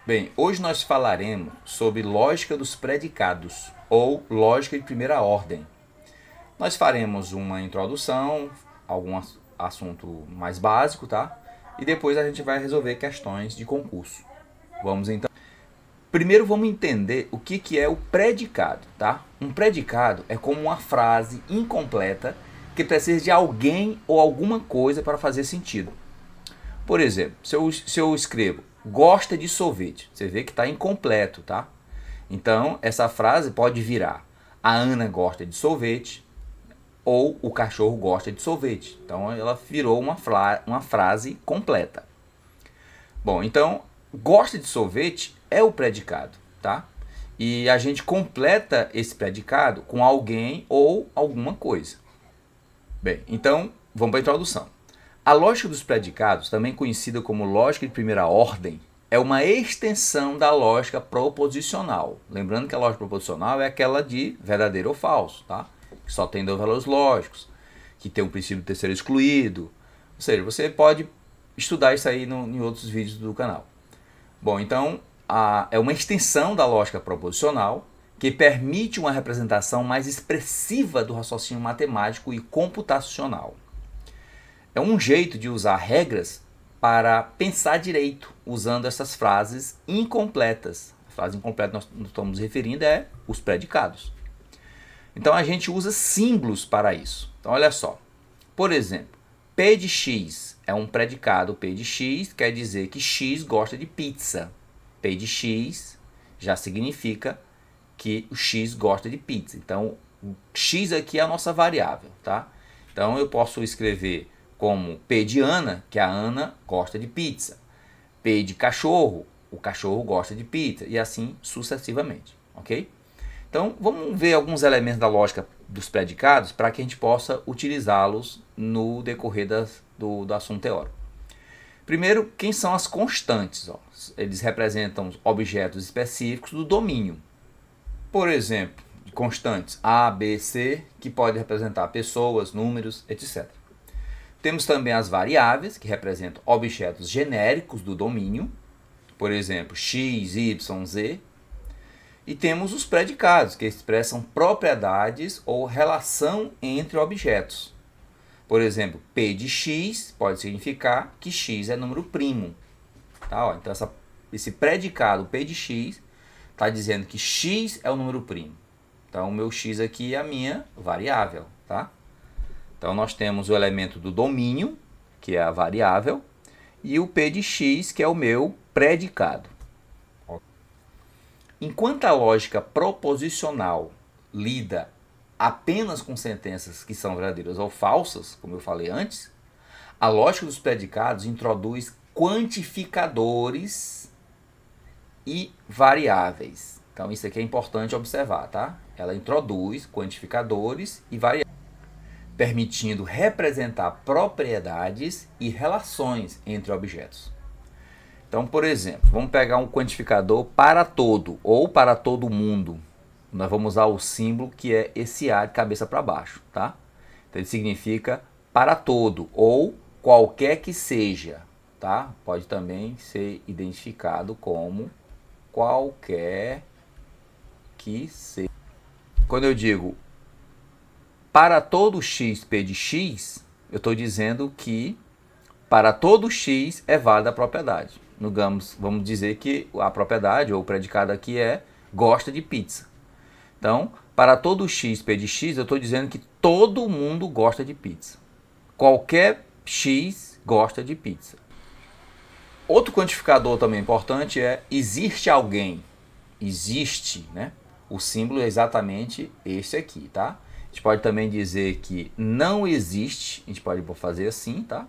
Bem, hoje nós falaremos sobre lógica dos predicados ou lógica de primeira ordem. Nós faremos uma introdução, algum assunto mais básico, tá? E depois a gente vai resolver questões de concurso. Vamos então. Primeiro vamos entender o que é o predicado, tá? Um predicado é como uma frase incompleta que precisa de alguém ou alguma coisa para fazer sentido. Por exemplo, se eu escrevo gosta de sorvete, você vê que está incompleto, tá? Então, essa frase pode virar a Ana gosta de sorvete ou o cachorro gosta de sorvete. Então, ela virou uma frase completa. Bom, então, gosta de sorvete é o predicado, tá? E a gente completa esse predicado com alguém ou alguma coisa. Bem, então, vamos para a introdução. A lógica dos predicados, também conhecida como lógica de primeira ordem, é uma extensão da lógica proposicional. Lembrando que a lógica proposicional é aquela de verdadeiro ou falso, tá? Que só tem dois valores lógicos, que tem um princípio terceiro excluído. Ou seja, você pode estudar isso aí em outros vídeos do canal. Bom, então é uma extensão da lógica proposicional que permite uma representação mais expressiva do raciocínio matemático e computacional. É um jeito de usar regras para pensar direito, usando essas frases incompletas. A frase incompleta nós estamos referindo é os predicados. Então a gente usa símbolos para isso. Então olha só. Por exemplo, P de X é um predicado. P de X quer dizer que X gosta de pizza. P de X já significa que o X gosta de pizza. Então o X aqui é a nossa variável, tá? Então eu posso escrever como P de Ana, que a Ana gosta de pizza. P de cachorro, o cachorro gosta de pizza. E assim sucessivamente, ok? Então vamos ver alguns elementos da lógica dos predicados para que a gente possa utilizá-los no decorrer do assunto teórico. Primeiro, quem são as constantes? Ó? Eles representam objetos específicos do domínio. Por exemplo, constantes A, B, C, que pode representar pessoas, números, etc. Temos também as variáveis, que representam objetos genéricos do domínio, por exemplo, x, y, z. E temos os predicados, que expressam propriedades ou relação entre objetos. Por exemplo, P de x pode significar que x é número primo. Tá? Então, esse predicado P de x está dizendo que x é o número primo. Então, o meu x aqui é a minha variável, tá? Então, nós temos o elemento do domínio, que é a variável, e o P de x, que é o meu predicado. Enquanto a lógica proposicional lida apenas com sentenças que são verdadeiras ou falsas, como eu falei antes, a lógica dos predicados introduz quantificadores e variáveis. Então, isso aqui é importante observar, tá? Ela introduz quantificadores e variáveis, permitindo representar propriedades e relações entre objetos. Então, por exemplo, vamos pegar um quantificador para todo ou para todo mundo. Nós vamos usar o símbolo que é esse A de cabeça para baixo, tá? Então, ele significa para todo ou qualquer que seja, tá? Pode também ser identificado como qualquer que seja. Quando eu digo para todo x, P de x, eu estou dizendo que para todo x é válida a propriedade. Vamos dizer que a propriedade ou o predicado aqui é gosta de pizza. Então, para todo x, P de x, eu estou dizendo que todo mundo gosta de pizza. Qualquer x gosta de pizza. Outro quantificador também importante é existe alguém. Existe, né? O símbolo é exatamente esse aqui, tá? A gente pode também dizer que não existe, a gente pode fazer assim, tá?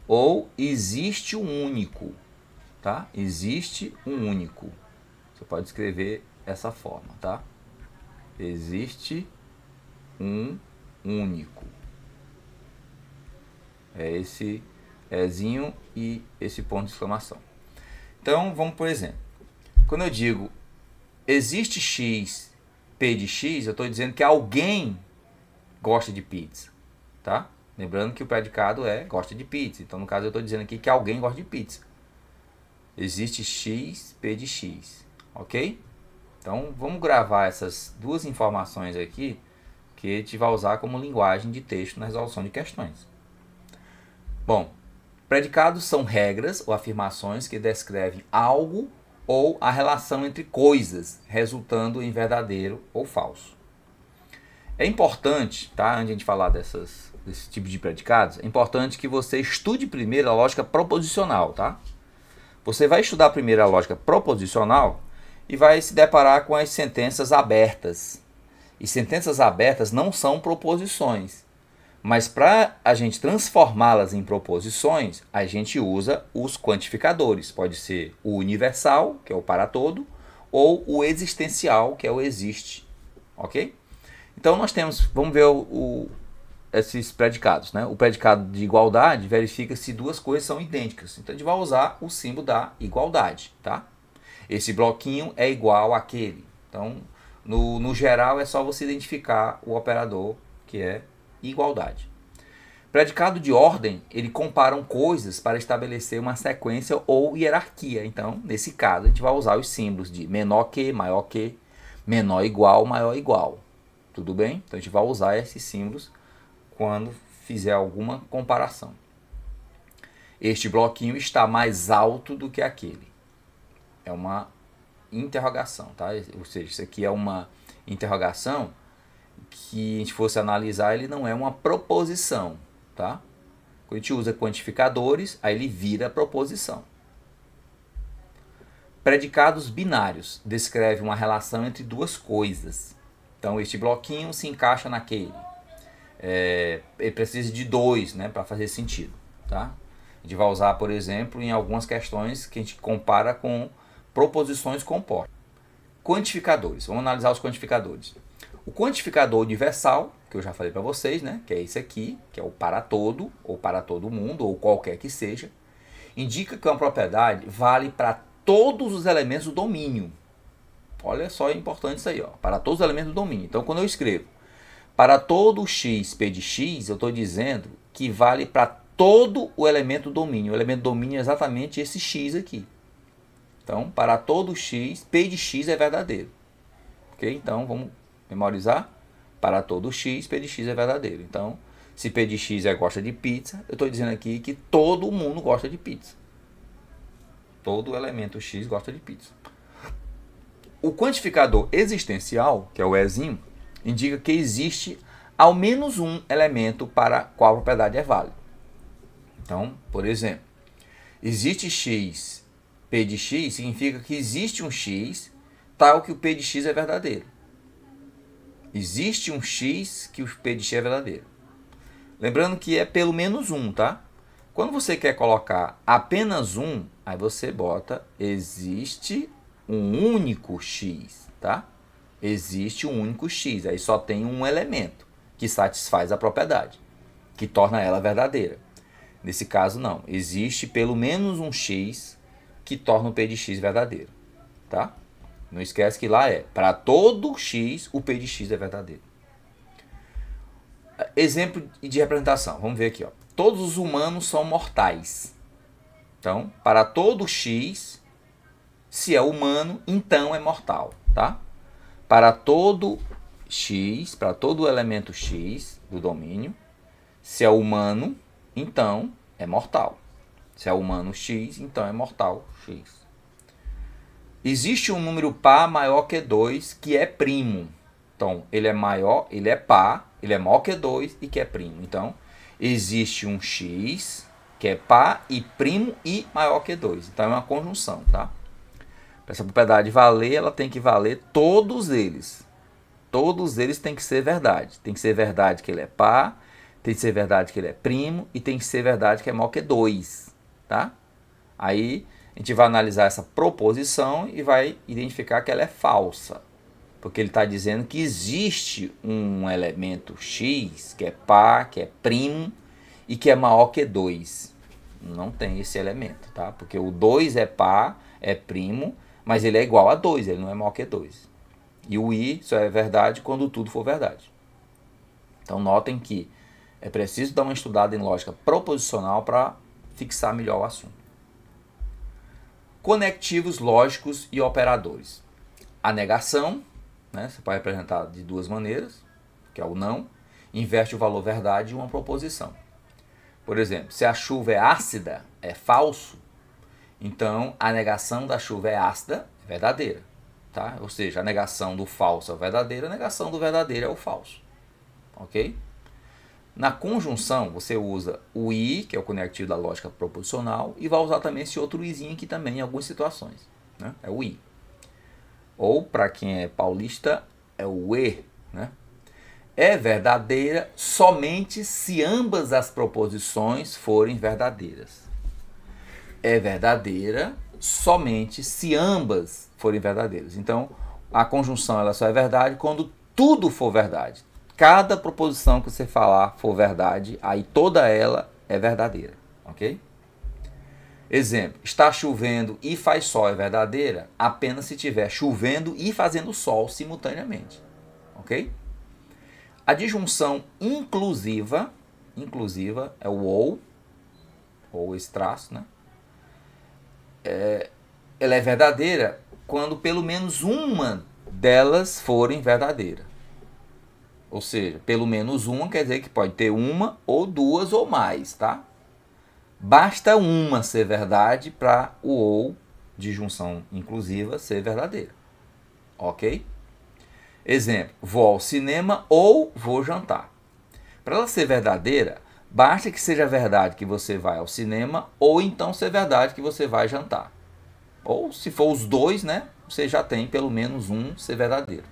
Ou existe um único, tá? Existe um único. Você pode escrever dessa forma, tá? Existe um único. É esse Ezinho e esse ponto de exclamação. Então, vamos por exemplo. Quando eu digo existe x, P de x, eu estou dizendo que alguém gosta de pizza, tá? Lembrando que o predicado é gosta de pizza. Então, no caso, eu estou dizendo aqui que alguém gosta de pizza. existe x, p de x, ok? Então, vamos gravar essas duas informações aqui, que a gente vai usar como linguagem de texto na resolução de questões. Bom, predicados são regras ou afirmações que descrevem algo ou a relação entre coisas, resultando em verdadeiro ou falso. É importante, tá, antes de a gente falar desse tipo de predicados, é importante que você estude primeiro a lógica proposicional, tá? Você vai estudar primeiro a lógica proposicional e vai se deparar com as sentenças abertas. E sentenças abertas não são proposições, mas para a gente transformá-las em proposições, a gente usa os quantificadores. Pode ser o universal, que é o para todo, ou o existencial, que é o existe, ok? Então nós temos, vamos ver esses predicados, né? O predicado de igualdade verifica se duas coisas são idênticas. Então a gente vai usar o símbolo da igualdade, tá? Esse bloquinho é igual àquele. Então, no geral, é só você identificar o operador, que é igualdade. Predicado de ordem, ele comparam coisas para estabelecer uma sequência ou hierarquia. Então, nesse caso, a gente vai usar os símbolos de menor que, maior que, menor igual, maior igual. Tudo bem? Então, a gente vai usar esses símbolos quando fizer alguma comparação. Este bloquinho está mais alto do que aquele. É uma interrogação, tá? Ou seja, isso aqui é uma interrogação que a gente fosse analisar, ele não é uma proposição, tá? Quando a gente usa quantificadores, aí ele vira proposição. Predicados binários descreve uma relação entre duas coisas. Então, este bloquinho se encaixa naquele. Ele precisa de dois, né, para fazer sentido, tá? A gente vai usar, por exemplo, em algumas questões que a gente compara com proposições compostas. Quantificadores. Vamos analisar os quantificadores. O quantificador universal, que eu já falei para vocês, né, que é esse aqui, que é o para todo, ou para todo mundo, ou qualquer que seja, indica que uma propriedade vale para todos os elementos do domínio. Olha só, é importante isso aí, ó, para todos os elementos do domínio. Então, quando eu escrevo para todo x, p de x, eu estou dizendo que vale para todo o elemento do domínio. O elemento do domínio é exatamente esse x aqui. Então, para todo x, p de x é verdadeiro. Ok? Então, vamos memorizar. Para todo x, p de x é verdadeiro. Então, se p de x gosta de pizza, eu estou dizendo aqui que todo mundo gosta de pizza. Todo elemento x gosta de pizza. O quantificador existencial, que é o ezinho, indica que existe ao menos um elemento para qual a propriedade é válida. Então, por exemplo, existe x, p de x, significa que existe um x tal que o p de x é verdadeiro. Existe um x que o p de x é verdadeiro. Lembrando que é pelo menos um, tá? Quando você quer colocar apenas um, aí você bota existe um único x, tá? Existe um único x, aí só tem um elemento que satisfaz a propriedade, que torna ela verdadeira. Nesse caso, não. Existe pelo menos um x que torna o p de x verdadeiro, tá? Não esquece que lá é para todo x, o p de x é verdadeiro. Exemplo de representação. Vamos ver aqui, ó. Todos os humanos são mortais. Então, para todo x, se é humano, então é mortal, tá? Para todo x, para todo elemento x do domínio, se é humano, então é mortal. Se é humano x, então é mortal x. Existe um número par maior que 2 que é primo. Então, ele é maior, ele é par, ele é maior que 2 e que é primo. Então, existe um x que é par e primo e maior que 2. Então, é uma conjunção, tá? Para essa propriedade valer, ela tem que valer todos eles. Todos eles têm que ser verdade. Tem que ser verdade que ele é par, tem que ser verdade que ele é primo e tem que ser verdade que é maior que 2, tá? Aí a gente vai analisar essa proposição e vai identificar que ela é falsa, porque ele está dizendo que existe um elemento x que é par, que é primo e que é maior que 2. Não tem esse elemento, tá? Porque o 2 é par, é primo, mas ele é igual a 2, ele não é maior que 2. E o i só é verdade quando tudo for verdade. Então notem que é preciso dar uma estudada em lógica proposicional para fixar melhor o assunto. Conectivos lógicos e operadores. A negação, né, você pode representar de duas maneiras, que é o não, inverte o valor verdade em uma proposição. Por exemplo, se a chuva é ácida, é falso, então a negação da chuva é ácida, é verdadeira. Tá? Ou seja, a negação do falso é o verdadeiro, a negação do verdadeiro é o falso. Ok? Na conjunção, você usa o i, que é o conectivo da lógica proposicional, e vai usar também esse outro izinho aqui também em algumas situações. Né? É o i. Ou, para quem é paulista, é o e. Né? É verdadeira somente se ambas as proposições forem verdadeiras. É verdadeira somente se ambas forem verdadeiras. Então, a conjunção ela só é verdade quando tudo for verdade. Cada proposição que você falar for verdade, aí toda ela é verdadeira, ok? Exemplo, está chovendo e faz sol é verdadeira apenas se estiver chovendo e fazendo sol simultaneamente, ok? A disjunção inclusiva é o ou esse traço, né? Ela é verdadeira quando pelo menos uma delas forem verdadeiras. Ou seja, pelo menos uma quer dizer que pode ter uma ou duas ou mais, tá? Basta uma ser verdade para o ou de junção inclusiva ser verdadeira. Ok? Exemplo, vou ao cinema ou vou jantar. Para ela ser verdadeira, basta que seja verdade que você vai ao cinema ou então ser verdade que você vai jantar. Ou se for os dois, né? Você já tem pelo menos um ser verdadeiro.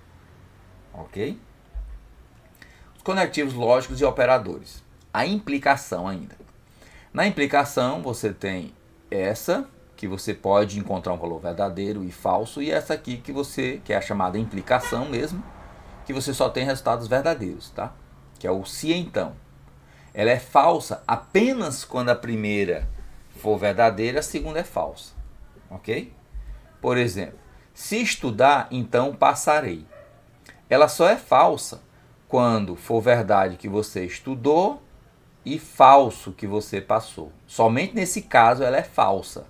Ok? Conectivos lógicos e operadores. A implicação ainda. Na implicação, você tem essa, que você pode encontrar um valor verdadeiro e falso, e essa aqui que é a chamada implicação mesmo, que você só tem resultados verdadeiros, tá? Que é o se então. Ela é falsa apenas quando a primeira for verdadeira, a segunda é falsa. Ok? Por exemplo, se estudar, então passarei. Ela só é falsa quando for verdade que você estudou e falso que você passou. Somente nesse caso ela é falsa.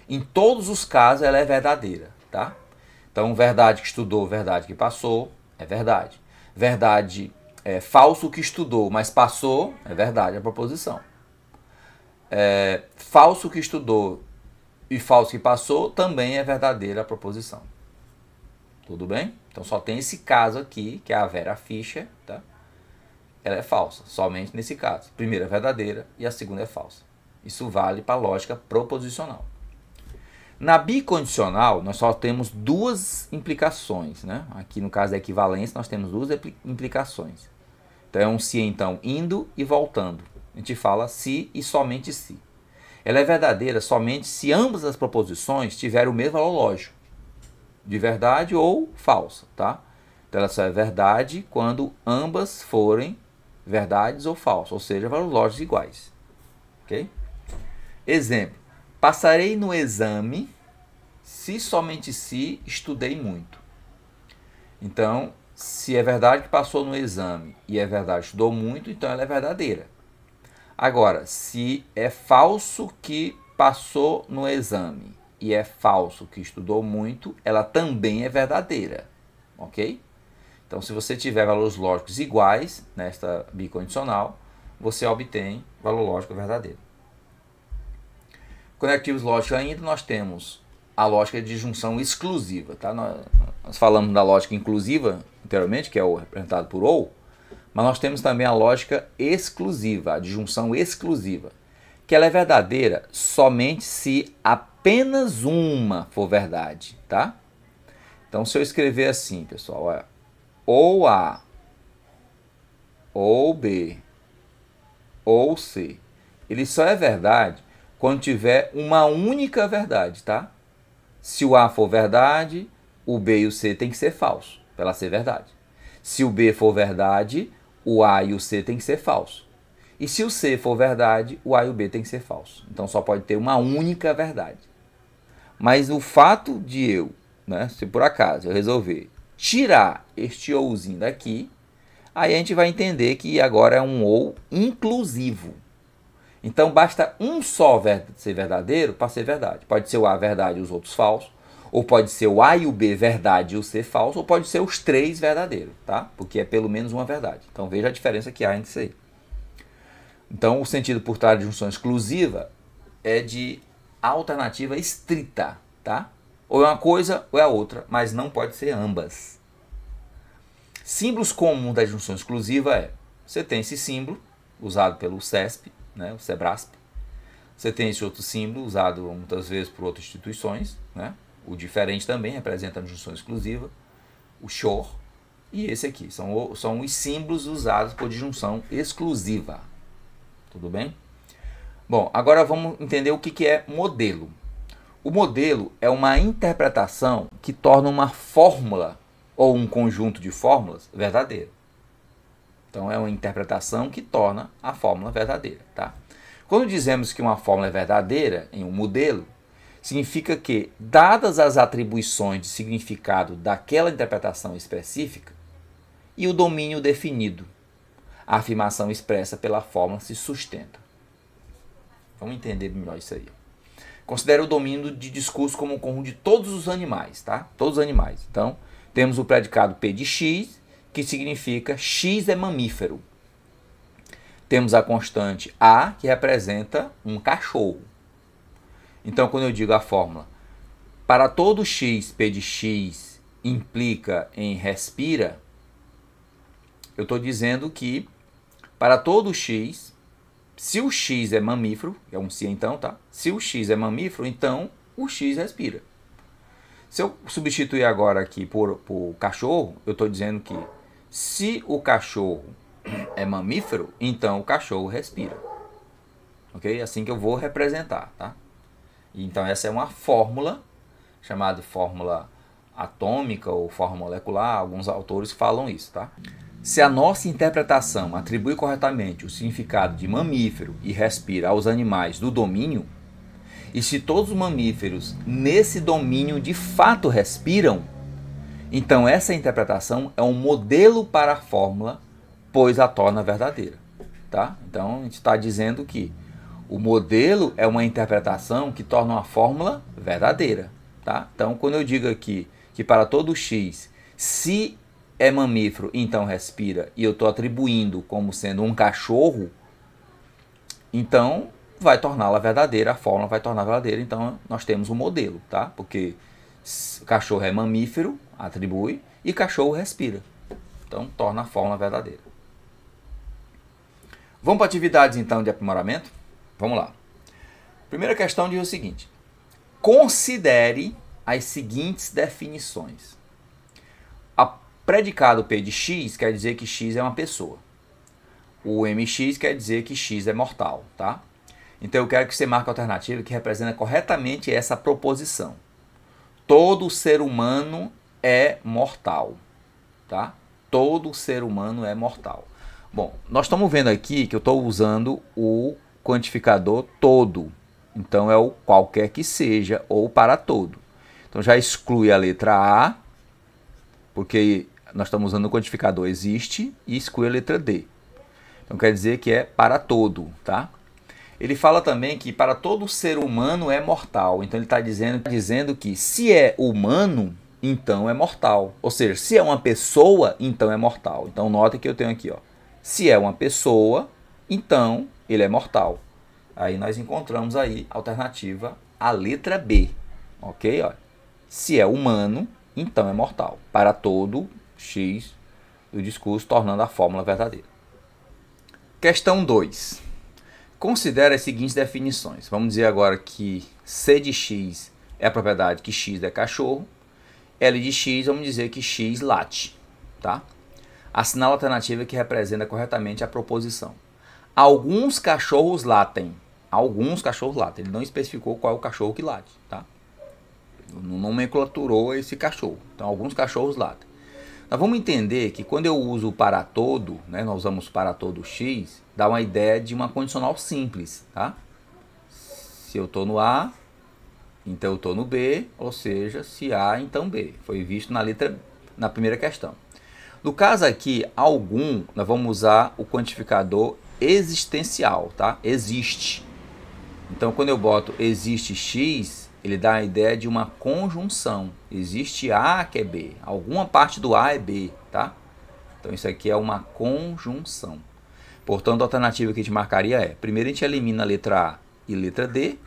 Em todos os casos ela é verdadeira, tá? Então, verdade que estudou, verdade que passou, é verdade. Verdade falso que estudou, mas passou, é verdade a proposição. Falso que estudou e falso que passou, também é verdadeira a proposição. Tudo bem? Então só tem esse caso aqui, que é a Vera Fischer, tá? Ela é falsa, somente nesse caso. A primeira é verdadeira e a segunda é falsa. Isso vale para a lógica proposicional. Na bicondicional, nós só temos duas implicações, né? Aqui no caso da equivalência, nós temos duas implicações. Então é um se então indo e voltando. A gente fala se e somente se. Ela é verdadeira somente se ambas as proposições tiverem o mesmo valor lógico, de verdade ou falsa, tá? Então ela só é verdade quando ambas forem verdades ou falsas, ou seja, valores lógicos iguais. Ok? Exemplo, passarei no exame se somente se estudei muito. Então, se é verdade que passou no exame e é verdade que estudou muito, então ela é verdadeira. Agora, se é falso que passou no exame e é falso que estudou muito, ela também é verdadeira, ok? Então, se você tiver valores lógicos iguais nesta bicondicional, você obtém valor lógico verdadeiro. Conectivos lógicos ainda, nós temos a lógica de junção exclusiva, tá? Nós falamos da lógica inclusiva anteriormente, que é o representado por ou, mas nós temos também a lógica exclusiva, a disjunção exclusiva, que ela é verdadeira somente se apenas uma for verdade, tá? Então, se eu escrever assim, pessoal, ou A, ou B, ou C, ele só é verdade quando tiver uma única verdade, tá? Se o A for verdade, o B e o C tem que ser falso, para ela ser verdade. Se o B for verdade, o A e o C tem que ser falso. E se o C for verdade, o A e o B tem que ser falso. Então só pode ter uma única verdade. Mas o fato de eu, né, se por acaso eu resolver tirar este ouzinho daqui, aí a gente vai entender que agora é um ou inclusivo. Então basta um só ser verdadeiro para ser verdade. Pode ser o A verdade e os outros falsos, ou pode ser o A e o B verdade e o C falso, ou pode ser os três verdadeiros, tá? Porque é pelo menos uma verdade. Então veja a diferença que há entre isso aí. Então o sentido por trás de junção exclusiva é de alternativa estrita, tá? Ou é uma coisa ou é a outra, mas não pode ser ambas. Símbolos comuns da junção exclusiva é: você tem esse símbolo usado pelo CESP, né, o SEBRASP. Você tem esse outro símbolo usado muitas vezes por outras instituições, né? O diferente também representa a junção exclusiva, o SHOR, e esse aqui são os símbolos usados por disjunção exclusiva. Tudo bem? Bom, agora vamos entender o que é modelo. O modelo é uma interpretação que torna uma fórmula ou um conjunto de fórmulas verdadeira. Então é uma interpretação que torna a fórmula verdadeira, tá? Quando dizemos que uma fórmula é verdadeira em um modelo, significa que, dadas as atribuições de significado daquela interpretação específica e o domínio definido, a afirmação expressa pela fórmula se sustenta. Vamos entender melhor isso aí. Considere o domínio de discurso como um conjunto de todos os animais, tá? Todos os animais. Então, temos o predicado P de X, que significa X é mamífero. Temos a constante A, que representa um cachorro. Então, quando eu digo a fórmula, para todo X, P de X implica em respira, eu estou dizendo que para todo X, se o X é mamífero, é um se então, tá? Se o X é mamífero, então o X respira. Se eu substituir agora aqui por cachorro, eu estou dizendo que se o cachorro é mamífero, então o cachorro respira. Ok? Assim que eu vou representar, tá? Então essa é uma fórmula, chamada fórmula atômica ou fórmula molecular, alguns autores falam isso, tá? Se a nossa interpretação atribui corretamente o significado de mamífero e respira aos animais do domínio, e se todos os mamíferos nesse domínio de fato respiram, então essa interpretação é um modelo para a fórmula, pois a torna verdadeira, tá? Então a gente está dizendo que o modelo é uma interpretação que torna uma fórmula verdadeira, tá? Então quando eu digo aqui que para todo x, se é mamífero, então respira, e eu estou atribuindo como sendo um cachorro, então vai torná-la verdadeira, a fórmula vai tornar verdadeira, então nós temos um modelo, tá? Porque cachorro é mamífero, atribui, e cachorro respira. Então torna a fórmula verdadeira. Vamos para atividades então de aprimoramento? Vamos lá. Primeira questão diz o seguinte: considere as seguintes definições. A predicado P de X quer dizer que X é uma pessoa. O MX quer dizer que X é mortal, tá? Então eu quero que você marque a alternativa que representa corretamente essa proposição. Todo ser humano é mortal, tá? Todo ser humano é mortal. Bom, nós estamos vendo aqui que eu estou usando o quantificador todo. Então é o qualquer que seja ou para todo. Então já exclui a letra A, porque nós estamos usando o quantificador existe, e exclui a letra D. Então quer dizer que é para todo, tá? Ele fala também que para todo ser humano é mortal. Então ele está dizendo que se é humano, então é mortal. Ou seja, se é uma pessoa, então é mortal. Então nota que eu tenho aqui, ó. Se é uma pessoa, então ele é mortal. Aí nós encontramos aí a alternativa, a letra B. Ok? Ó. Se é humano, então é mortal. Para todo X do discurso, tornando a fórmula verdadeira. Questão 2. Considere as seguintes definições. Vamos dizer agora que C de X é a propriedade que X é cachorro. L de X, vamos dizer que X late. Tá? Assinala a alternativa que representa corretamente a proposição. Alguns cachorros latem. Alguns cachorros latem. Ele não especificou qual é o cachorro que late. Tá? Não nomenclaturou esse cachorro. Então, alguns cachorros latem. Nós vamos entender que quando eu uso para todo, né, nós usamos para todo X, dá uma ideia de uma condicional simples, tá? Se eu estou no A, então eu estou no B, ou seja, se A, então B. Foi visto na primeira questão. No caso aqui, algum, nós vamos usar o quantificador existencial, tá? Existe. Então, quando eu boto existe X, ele dá a ideia de uma conjunção. Existe A que é B. Alguma parte do A é B, tá? Então, isso aqui é uma conjunção. Portanto, a alternativa que a gente marcaria é, primeiro a gente elimina a letra A e letra D,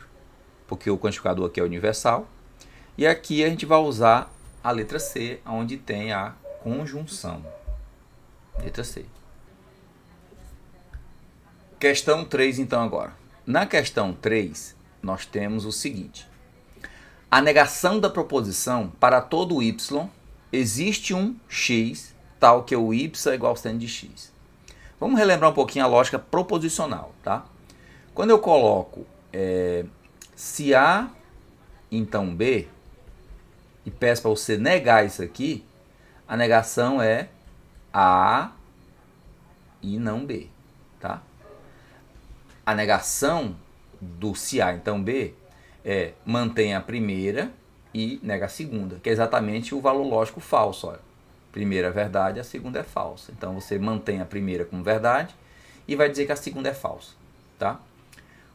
porque o quantificador aqui é universal. E aqui a gente vai usar a letra C, onde tem a conjunção. Letra C. Questão 3, então, agora. Na questão 3, nós temos o seguinte. A negação da proposição para todo y, existe um x, tal que o y é igual ao seno de x. Vamos relembrar um pouquinho a lógica proposicional, tá? Quando eu coloco se A, então B, e peço para você negar isso aqui, a negação é A e não B, tá? A negação do se A, então B, é mantém a primeira e nega a segunda, que é exatamente o valor lógico falso. Olha. Primeira é verdade, a segunda é falsa. Então você mantém a primeira como verdade e vai dizer que a segunda é falsa, tá?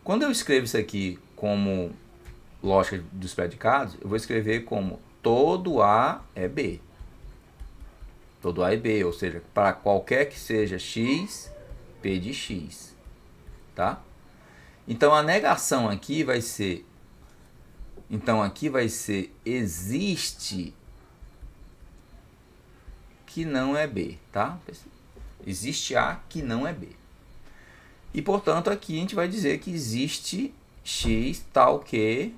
Quando eu escrevo isso aqui como lógica dos predicados, eu vou escrever como todo A é B. Todo A é B, ou seja, para qualquer que seja x, P de x. Tá? Então a negação aqui vai ser, existe que não é B, tá? Existe A que não é B. E portanto aqui a gente vai dizer que existe x tal que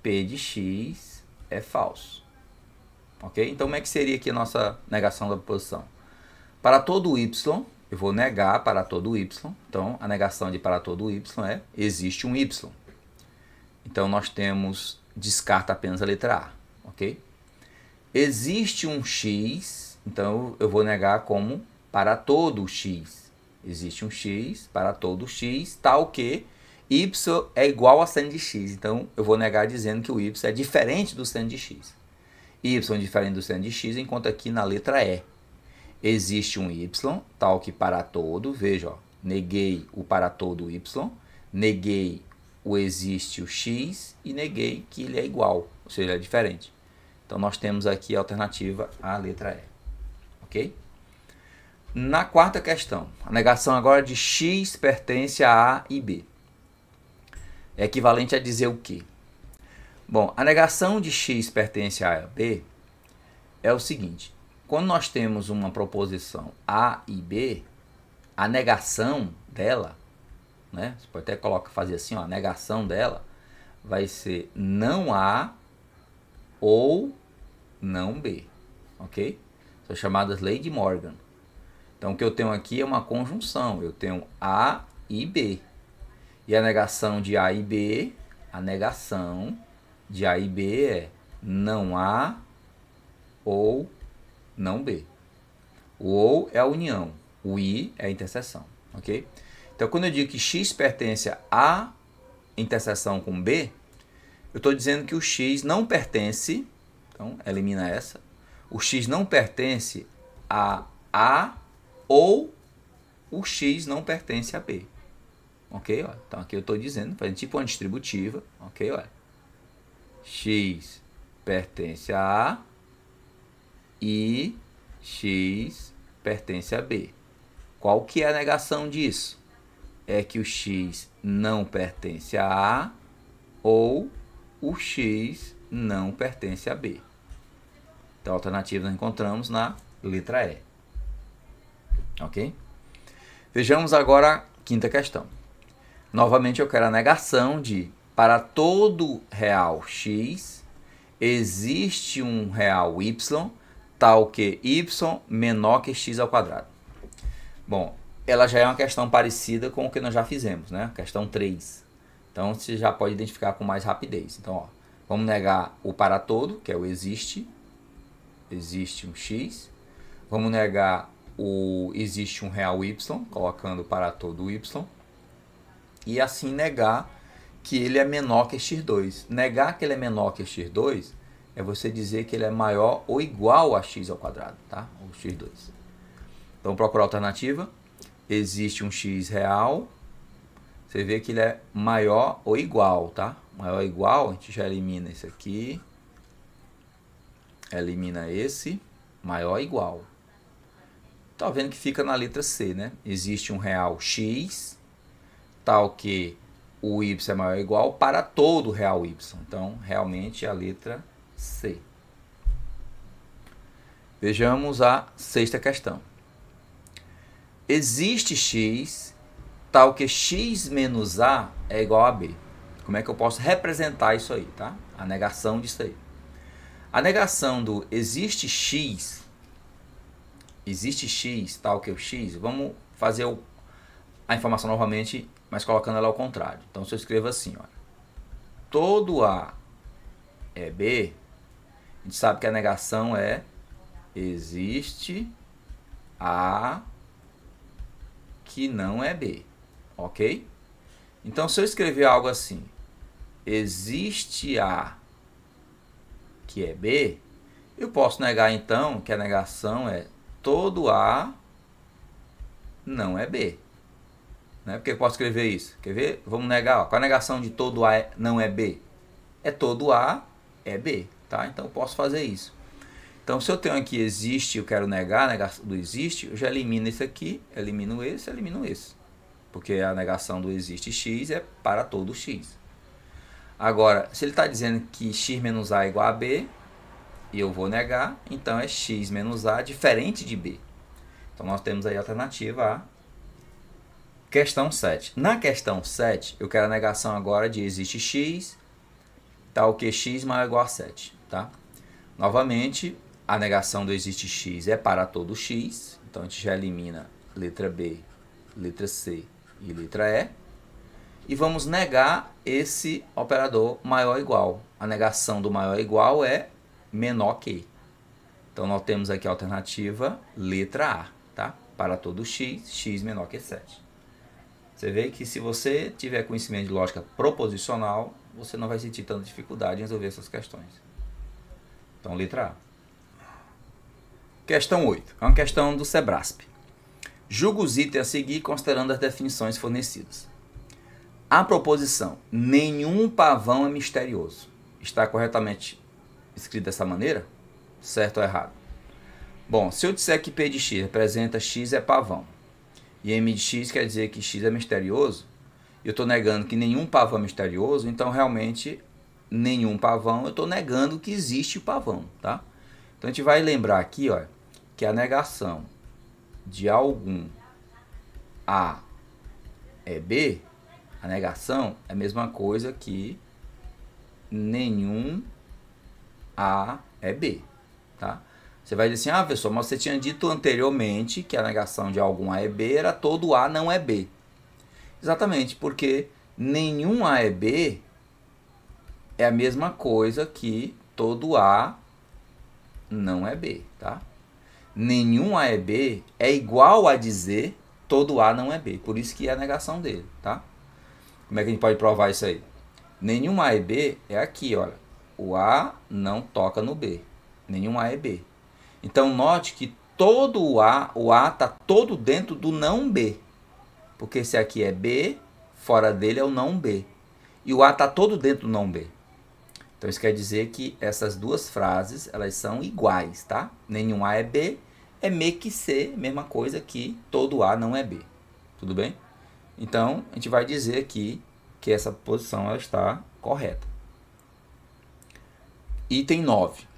P de x é falso. Ok? Então como é que seria aqui a nossa negação da proposição? Para todo y, eu vou negar para todo y. Então, a negação de para todo y é existe um y. Então, nós temos, descarta apenas a letra A. Ok? Existe um x. Então, eu vou negar como para todo x. Existe um x para todo x, tal que y é igual a seno de x. Então, eu vou negar dizendo que o y é diferente do seno de x. Y é diferente do seno de x, enquanto aqui na letra E. Existe um y, tal que para todo, veja, ó, neguei o para todo y, neguei o existe o x e neguei que ele é igual, ou seja, é diferente. Então, nós temos aqui a alternativa a letra E. Ok? Na quarta questão, a negação agora de x pertence a A e B. É equivalente a dizer o quê? Bom, a negação de x pertence a A e B é o seguinte. Quando nós temos uma proposição A e B, a negação dela, né? Você pode até fazer assim, ó, a negação dela vai ser não A ou não B, ok? São chamadas lei de Morgan. Então, o que eu tenho aqui é uma conjunção. Eu tenho A e B. E a negação de A e B, a negação de A e B é não A ou não B. O ou é a união, o i é a interseção, ok? Então, quando eu digo que x pertence a A interseção com B, eu estou dizendo que o x não pertence, então elimina essa, o x não pertence a A ou o x não pertence a B, ok? Olha, então aqui eu estou dizendo, fazendo tipo uma distributiva, ok? Olha, x pertence a A e x pertence a B. Qual que é a negação disso? É que o x não pertence a A ou o x não pertence a B. Então, a alternativa nós encontramos na letra E. Ok? Vejamos agora a quinta questão. Novamente, eu quero a negação de para todo real x, existe um real y, tal que y menor que x ao quadrado. Bom, ela já é uma questão parecida com o que nós já fizemos, né? Questão 3. Então, você já pode identificar com mais rapidez. Então, ó, vamos negar o para todo, que é o existe. Existe um x. Vamos negar o existe um real y, colocando para todo y. E assim negar que ele é menor que x2. Negar que ele é menor que x2 é você dizer que ele é maior ou igual a x ao quadrado, tá? Ou x2. Então, procurar a alternativa. existe um x real, você vê que ele é maior ou igual, tá? Maior ou igual, a gente já elimina esse aqui. Elimina esse, maior ou igual. Tá vendo que fica na letra C, né? Existe um real x, tal que o y é maior ou igual para todo real y. Então, realmente, a letra C. Vejamos a sexta questão. Existe x, tal que x menos a é igual a b. Como é que eu posso representar isso aí, tá? A negação disso aí. A negação do existe x, tal que o x, vamos fazer a informação novamente, mas colocando ela ao contrário. Então, se eu escrevo assim, ó, todo A é B, a gente sabe que a negação é existe A que não é B, ok? Então, se eu escrever algo assim, existe A que é B, eu posso negar então que a negação é todo A não é B. Né? Porque eu posso escrever isso. Quer ver? Vamos negar. Ó. Qual a negação de todo A não é B? É todo A é B. Tá? Então eu posso fazer isso. Então se eu tenho aqui existe, eu quero negar a negação do existe, eu já elimino esse aqui, elimino esse. Porque a negação do existe x é para todo x. Agora, se ele está dizendo que x menos a é igual a b, e eu vou negar, então é x menos a diferente de b. Então nós temos aí a alternativa A. Questão 7. Na questão 7, eu quero a negação agora de existe x, tal que x maior ou igual a 7. Tá? Novamente, a negação do existe x é para todo x, então a gente já elimina letra B, letra C e letra E. E vamos negar esse operador maior ou igual. A negação do maior ou igual é menor que. Então nós temos aqui a alternativa letra A, tá? Para todo x, x menor que 7. Você vê que se você tiver conhecimento de lógica proposicional, você não vai sentir tanta dificuldade em resolver essas questões. Então, letra A. Questão 8. É uma questão do Sebrasp. Julga os itens a seguir considerando as definições fornecidas. A proposição nenhum pavão é misterioso está corretamente escrito dessa maneira? Certo ou errado? Bom, se eu disser que P de x representa x é pavão e M de x quer dizer que x é misterioso, eu estou negando que nenhum pavão é misterioso, então realmente nenhum pavão, eu estou negando que existe o pavão, tá? Então a gente vai lembrar aqui, ó, que a negação de algum A é B, a negação é a mesma coisa que nenhum A é B, tá? Você vai dizer assim, ah, professor, mas você tinha dito anteriormente que a negação de algum A é B era todo A não é B. Exatamente, porque nenhum A é B é a mesma coisa que todo A não é B, tá? Nenhum A é B é igual a dizer todo A não é B, por isso que é a negação dele, tá? Como é que a gente pode provar isso aí? Nenhum A é B é aqui, olha, o A não toca no B, nenhum A é B. Então, note que todo o A está todo dentro do não B. Porque esse aqui é B, fora dele é o não B. E o A está todo dentro do não B. Então, isso quer dizer que essas duas frases, elas são iguais, tá? Nenhum A é B, é meio que C, mesma coisa que todo A não é B. Tudo bem? Então, a gente vai dizer aqui que essa posição ela está correta. Item 9.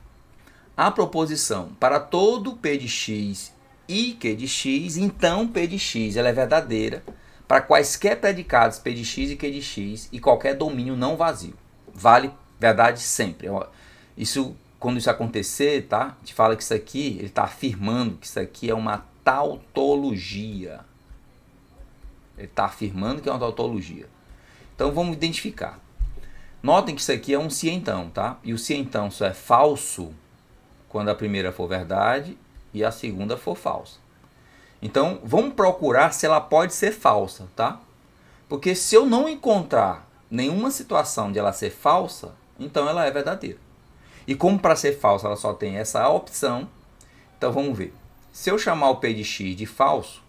A proposição para todo P de x e Q de x, então P de x ela é verdadeira para quaisquer predicados P de x e Q de x e qualquer domínio não vazio. Vale verdade sempre. Isso, quando isso acontecer, tá? A gente fala que isso aqui, ele está afirmando que isso aqui é uma tautologia. Ele está afirmando que é uma tautologia. Então vamos identificar. Notem que isso aqui é um se então, tá? E o se então só é falso quando a primeira for verdade e a segunda for falsa. Então, vamos procurar se ela pode ser falsa, tá? Porque se eu não encontrar nenhuma situação de ela ser falsa, então ela é verdadeira. E como para ser falsa ela só tem essa opção, então vamos ver. Se eu chamar o P de x de falso,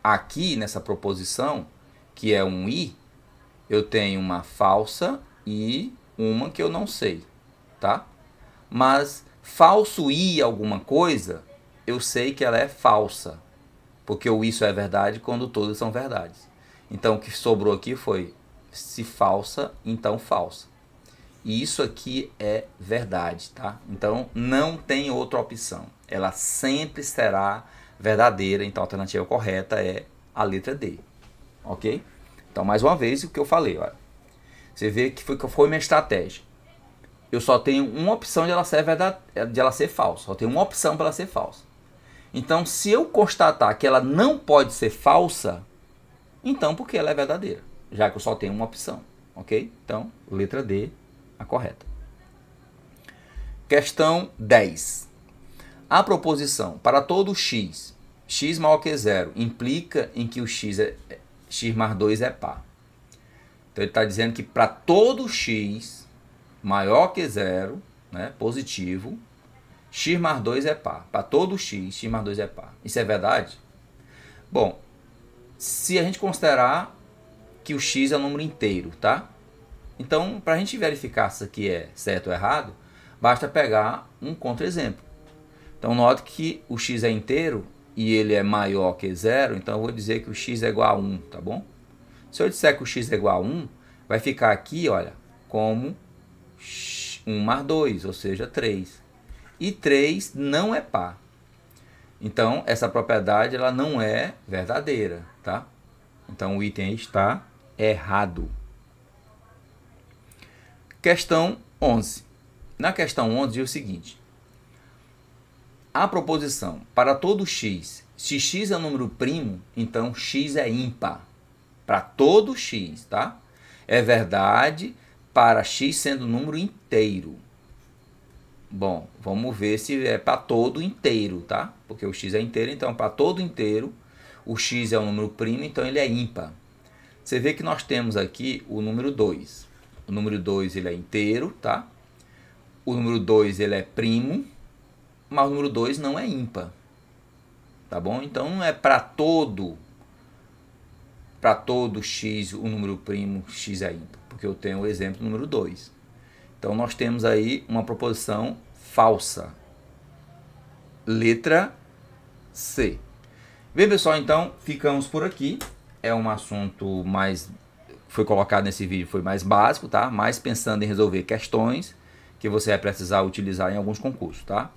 aqui nessa proposição, que é um i, eu tenho uma falsa e uma que eu não sei, tá? Mas falso i alguma coisa, eu sei que ela é falsa, porque o isso é verdade quando todas são verdades. Então o que sobrou aqui foi se falsa, então falsa. E isso aqui é verdade, tá? Então não tem outra opção. Ela sempre será verdadeira, então a alternativa correta é a letra D. Ok? Então mais uma vez o que eu falei, olha. Você vê que foi minha estratégia. Eu só tenho uma opção de ela ser verdade, de ela ser falsa. Só tenho uma opção para ela ser falsa. Então, se eu constatar que ela não pode ser falsa, então porque ela é verdadeira, já que eu só tenho uma opção, ok? Então, letra D, a correta. Questão 10. A proposição para todo x, x maior que zero, implica em que o x mais 2 é par. Então, ele está dizendo que para todo x maior que zero, né, positivo, x mais 2 é par. Para todo x mais 2 é par. Isso é verdade? Bom, se a gente considerar que o x é um número inteiro, tá? Então, para a gente verificar se isso aqui é certo ou errado, basta pegar um contra-exemplo. Então, note que o x é inteiro e ele é maior que zero, então eu vou dizer que o x é igual a 1, tá bom? Se eu disser que o x é igual a 1, vai ficar aqui, olha, como 1 mais 2, ou seja, 3. E 3 não é par. Então, essa propriedade ela não é verdadeira, tá? Então, o item está errado. Questão 11. Na questão 11 diz o seguinte. A proposição para todo x, se x é um número primo, então x é ímpar. Para todo x, tá? É verdade para x sendo um número inteiro. Bom, vamos ver se é para todo inteiro, tá? Porque o x é inteiro, então para todo inteiro, o x é um número primo, então ele é ímpar. Você vê que nós temos aqui o número 2. O número 2 ele é inteiro, tá? O número 2 ele é primo, mas o número 2 não é ímpar. Tá bom? Então não é para todo x o número primo x é ímpar, porque eu tenho o exemplo do número 2. Então, nós temos aí uma proposição falsa. Letra C. Bem, pessoal, então, ficamos por aqui. É um assunto mais... Foi colocado nesse vídeo, foi mais básico, tá? Mais pensando em resolver questões que você vai precisar utilizar em alguns concursos, tá?